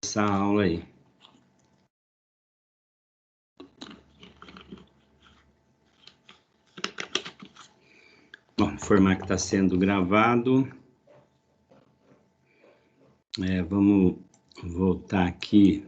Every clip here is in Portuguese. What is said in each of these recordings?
essa aula aí. Bom, informar que está sendo gravado. Vamos voltar aqui.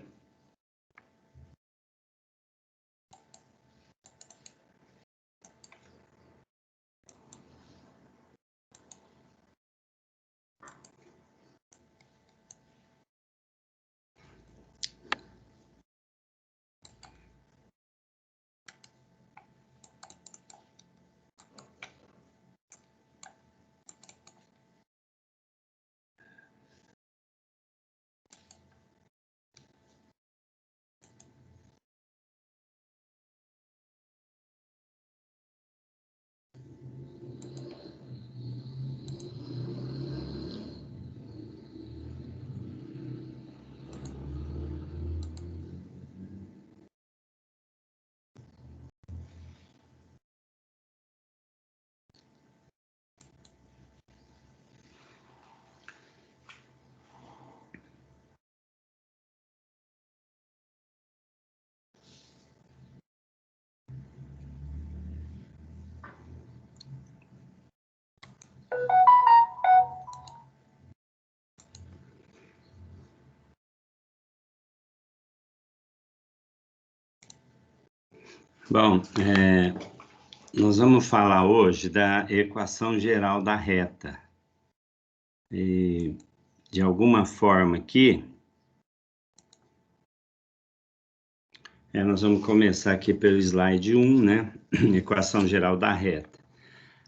Bom, nós vamos falar hoje da equação geral da reta. E, de alguma forma aqui, nós vamos começar aqui pelo slide 1, né? Equação geral da reta.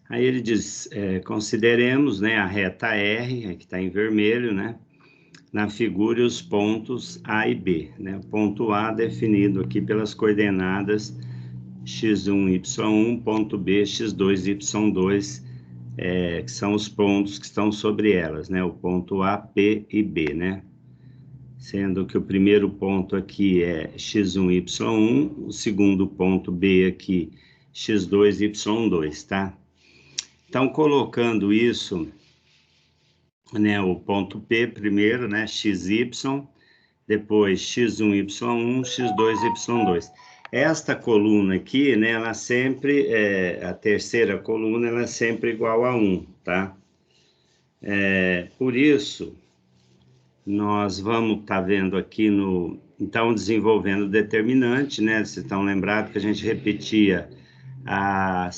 Aí ele diz, consideremos, né, a reta R, que está em vermelho, né? Na figura os pontos A e B, né? O ponto A definido aqui pelas coordenadas x1, y1, ponto B, x2, y2, que são os pontos que estão sobre elas, né? O ponto A, P e B, né? Sendo que o primeiro ponto aqui é x1, y1, o segundo ponto B aqui, x2, y2, tá? Então, colocando isso, né, o ponto P primeiro, né, xy, depois x1, y1, x2, y2. Esta coluna aqui, né, ela sempre, a terceira coluna, ela é sempre igual a 1, tá? Por isso, nós vamos estar vendo aqui então, desenvolvendo o determinante, né? Vocês estão lembrados que a gente repetia a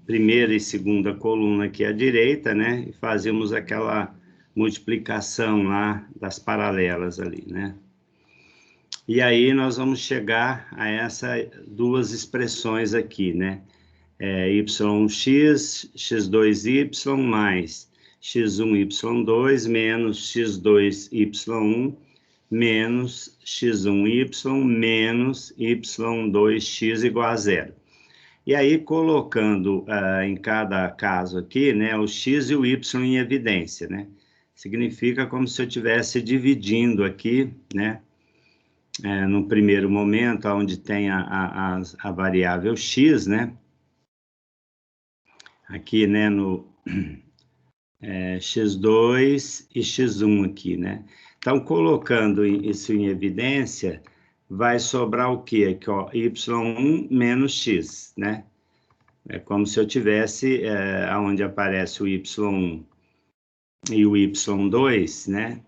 primeira e segunda coluna aqui à direita, né? E fazíamos aquela multiplicação lá das paralelas ali, né? E aí nós vamos chegar a essas duas expressões aqui, né? Yx, x2y mais x1, y2 menos x2, y1 menos x1, y menos y2x igual a 0. E aí, colocando em cada caso aqui, né, o x e o y em evidência, né? Significa como se eu estivesse dividindo aqui, né? No primeiro momento, onde tem a variável x, né? Aqui, né, no x2 e x1 aqui, né? Então, colocando isso em evidência, vai sobrar o quê? Aqui, ó, y1 menos x, né? É como se eu tivesse, onde aparece o y1 e o y2, né?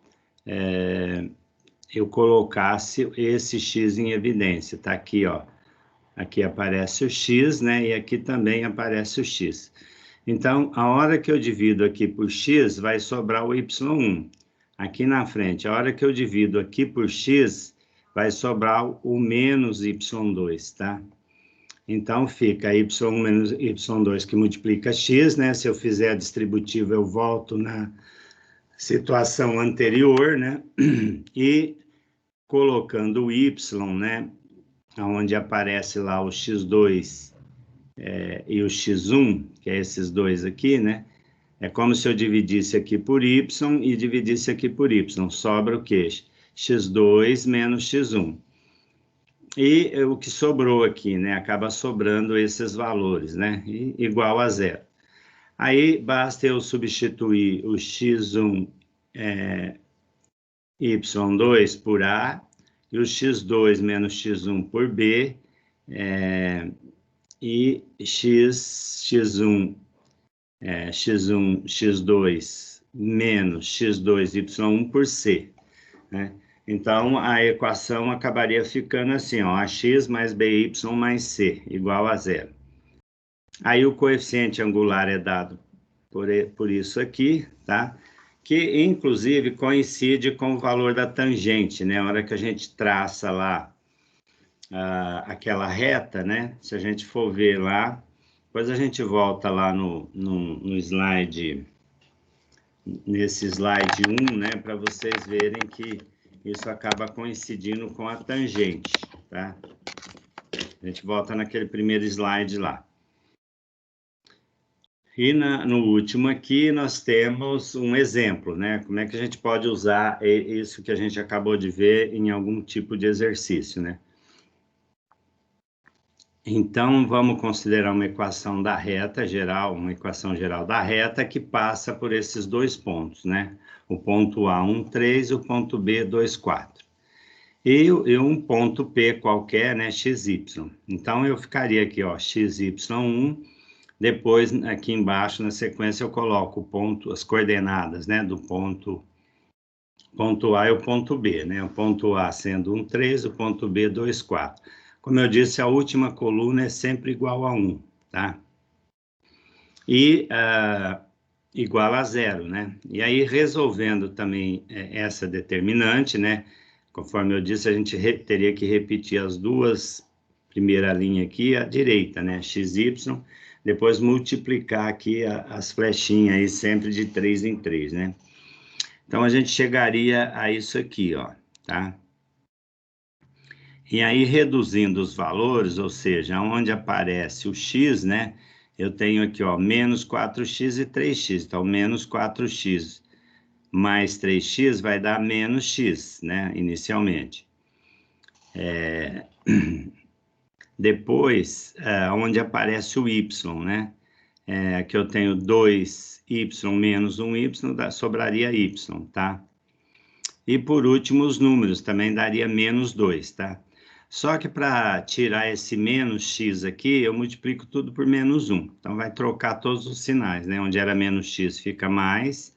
Eu colocasse esse x em evidência, tá aqui, ó. Aqui aparece o x, né? E aqui também aparece o x. Então, a hora que eu divido aqui por x, vai sobrar o y1. Aqui na frente, a hora que eu divido aqui por x, vai sobrar o menos y2, tá? Então, fica y1 menos y2 que multiplica x, né? Se eu fizer a distributiva, eu volto na situação anterior, né? E colocando o y, né? Onde aparece lá o x2 e o x1, que é esses dois aqui, né? É como se eu dividisse aqui por y e dividisse aqui por y. Sobra o quê? x2 menos x1. E o que sobrou aqui, né? Acaba sobrando esses valores, né? E igual a 0. Aí, basta eu substituir o x1 y2 por A, e o x2 menos x1 por B, e x1, x2 menos x2y1 por C, né? Então, a equação acabaria ficando assim, ó, ax mais by mais c, igual a zero. Aí o coeficiente angular é dado por isso aqui, tá? Que, inclusive, coincide com o valor da tangente, né? A hora que a gente traça lá aquela reta, né? Se a gente for ver lá, depois a gente volta lá no slide, nesse slide 1, né? Para vocês verem que isso acaba coincidindo com a tangente, tá? A gente volta naquele primeiro slide lá. E no último aqui nós temos um exemplo, né? Como é que a gente pode usar isso que a gente acabou de ver em algum tipo de exercício, né? Então, vamos considerar uma equação da reta geral, uma equação geral da reta que passa por esses dois pontos, né? O ponto A, 1, 3, e o ponto B, 2, 4. E um ponto P qualquer, né? XY. Então, eu ficaria aqui, ó, XY1. Depois, aqui embaixo, na sequência, eu coloco o ponto, as coordenadas, né? Do ponto A e o ponto B, né? O ponto A sendo 1, 3, o ponto B, 2, 4. Como eu disse, a última coluna é sempre igual a 1, tá? E igual a zero, né? E aí, resolvendo também essa determinante, né? Conforme eu disse, a gente teria que repetir as duas, primeira linha aqui, à direita, né? XY, depois multiplicar aqui as flechinhas aí, sempre de 3 em 3, né? Então, a gente chegaria a isso aqui, ó, tá? E aí, reduzindo os valores, ou seja, onde aparece o x, né? Eu tenho aqui, ó, menos 4x e 3x. Então, menos 4x mais 3x vai dar menos x, né? Inicialmente. Depois, onde aparece o y, né? Que eu tenho 2y menos 1y, sobraria y, tá? E por último, os números, também daria menos 2, tá? Só que para tirar esse menos x aqui, eu multiplico tudo por menos 1. Então, vai trocar todos os sinais, né? Onde era menos x fica mais,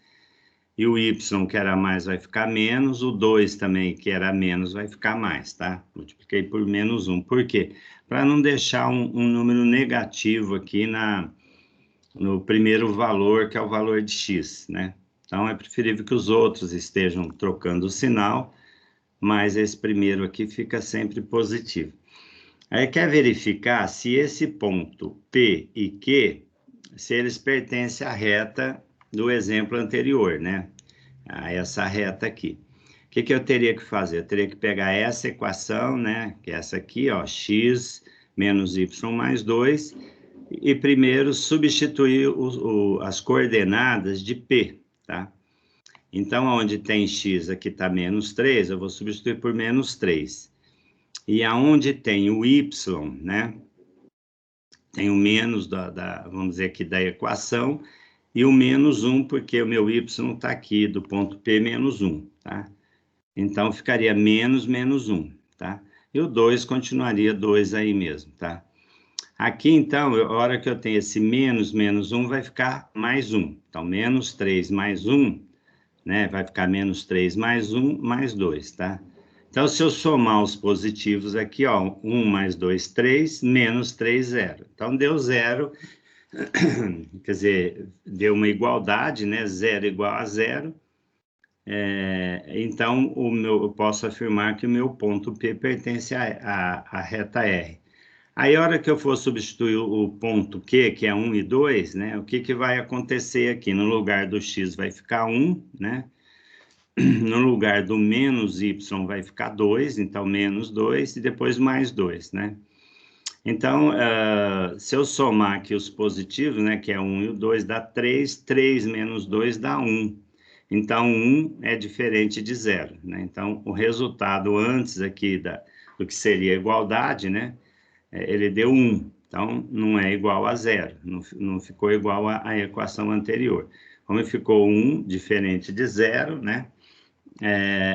e o y, que era mais, vai ficar menos, o 2 também, que era menos, vai ficar mais, tá? Multipliquei por menos 1. Por quê? Para não deixar um número negativo aqui no primeiro valor, que é o valor de x, né? Então, é preferível que os outros estejam trocando o sinal, mas esse primeiro aqui fica sempre positivo. Aí quer verificar se esse ponto P e Q, se eles pertencem à reta do exemplo anterior, né? A essa reta aqui. O que eu teria que fazer? Eu teria que pegar essa equação, né? Que é essa aqui, ó, x menos y mais 2, e primeiro substituir as coordenadas de P, tá? Então, onde tem x, aqui está menos 3, eu vou substituir por menos 3. E aonde tem o y, né? Tem o menos, vamos dizer aqui, da equação, e o menos 1, porque o meu y está aqui, do ponto P, menos 1, tá? Então, ficaria menos 1, tá? E o 2 continuaria 2 aí mesmo, tá? Aqui, então, a hora que eu tenho esse menos 1, vai ficar mais 1. Então, menos 3 mais 1, né? Vai ficar menos 3 mais 1 mais 2, tá? Então, se eu somar os positivos aqui, ó, 1 mais 2, 3, menos 3, 0. Então, deu 0, quer dizer, deu uma igualdade, né? 0 igual a 0. Então, eu posso afirmar que o meu ponto P pertence à reta R. Aí, a hora que eu for substituir o ponto Q, que é 1 e 2, né? O que vai acontecer aqui? No lugar do x vai ficar 1, né? No lugar do menos y vai ficar 2, então menos 2 e depois mais 2, né? Então, se eu somar aqui os positivos, né, que é 1 e o 2, dá 3, 3 menos 2 dá 1. Então, 1 é diferente de 0, né? Então, o resultado antes aqui do que seria a igualdade, né, ele deu 1. Então, não é igual a 0, não ficou igual à equação anterior. Como ficou 1 diferente de 0, né?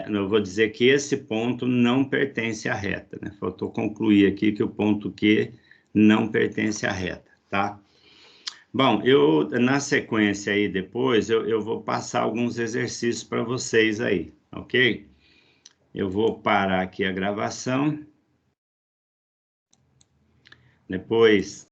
eu vou dizer que esse ponto não pertence à reta, né? Faltou concluir aqui que o ponto Q não pertence à reta, tá? Bom, na sequência aí depois, eu vou passar alguns exercícios para vocês aí, ok? Eu vou parar aqui a gravação. Depois